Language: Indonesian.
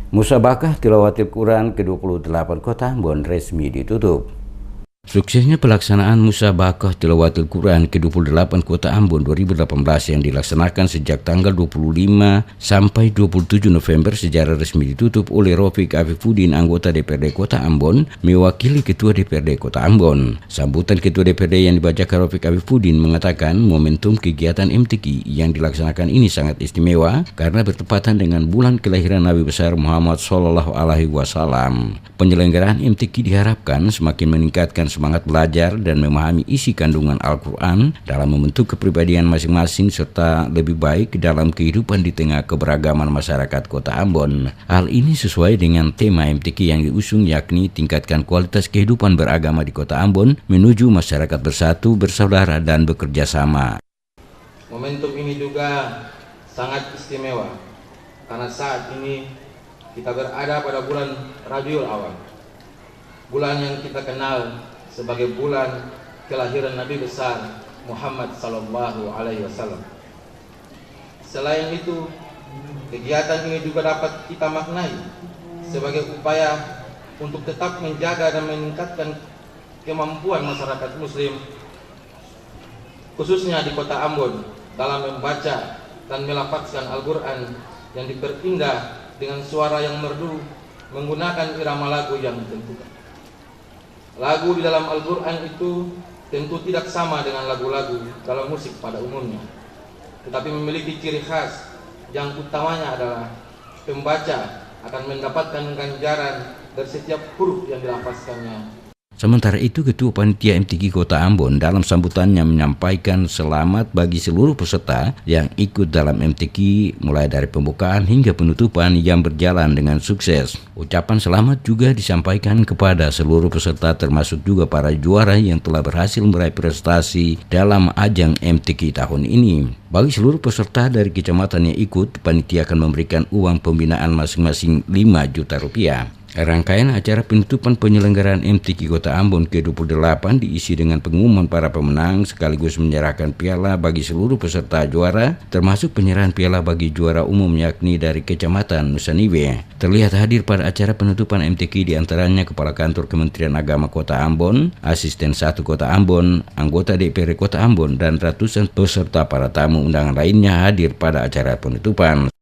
Musabakah Tilawatil Quran ke-28 Kota Ambon resmi ditutup. Suksesnya pelaksanaan Musabakah Tilawatil Quran ke-28 Kota Ambon 2018 yang dilaksanakan sejak tanggal 25 sampai 27 November secara resmi ditutup oleh Rafiq Afifuddin, anggota DPRD Kota Ambon, mewakili Ketua DPRD Kota Ambon. Sambutan Ketua DPRD yang dibacakan Rafiq Afifuddin mengatakan momentum kegiatan MTQ yang dilaksanakan ini sangat istimewa karena bertepatan dengan bulan kelahiran Nabi besar Muhammad SAW. Penyelenggaraan MTQ diharapkan semakin meningkatkan semangat belajar dan memahami isi kandungan Al-Quran dalam membentuk kepribadian masing-masing serta lebih baik dalam kehidupan di tengah keberagaman masyarakat Kota Ambon. Hal ini sesuai dengan tema MTQ yang diusung, yakni tingkatkan kualitas kehidupan beragama di Kota Ambon menuju masyarakat bersatu, bersaudara, dan bekerja sama. Momentum ini juga sangat istimewa karena saat ini kita berada pada bulan Rabiul Awal, bulan yang kita kenal sebagai bulan kelahiran Nabi besar Muhammad Sallallahu Alaihi Wasallam. Selain itu, kegiatan ini juga dapat kita maknai sebagai upaya untuk tetap menjaga dan meningkatkan kemampuan masyarakat Muslim, khususnya di Kota Ambon, dalam membaca dan melafazkan Al-Quran yang diperindah dengan suara yang merdu menggunakan irama lagu yang ditentukan. Lagu di dalam Al-Quran itu tentu tidak sama dengan lagu-lagu dalam musik pada umumnya, tetapi memiliki ciri khas yang utamanya adalah pembaca akan mendapatkan ganjaran dari setiap huruf yang dilafazkannya. Sementara itu, Ketua Panitia MTQ Kota Ambon dalam sambutannya menyampaikan selamat bagi seluruh peserta yang ikut dalam MTQ mulai dari pembukaan hingga penutupan yang berjalan dengan sukses. Ucapan selamat juga disampaikan kepada seluruh peserta termasuk juga para juara yang telah berhasil meraih prestasi dalam ajang MTQ tahun ini. Bagi seluruh peserta dari kecamatan yang ikut, panitia akan memberikan uang pembinaan masing-masing 5 juta rupiah. Rangkaian acara penutupan penyelenggaraan MTQ Kota Ambon ke-28 diisi dengan pengumuman para pemenang sekaligus menyerahkan piala bagi seluruh peserta juara, termasuk penyerahan piala bagi juara umum yakni dari Kecamatan Nusaniwe. Terlihat hadir pada acara penutupan MTQ diantaranya Kepala Kantor Kementerian Agama Kota Ambon, Asisten 1 Kota Ambon, anggota DPRD Kota Ambon, dan ratusan peserta para tamu undangan lainnya hadir pada acara penutupan.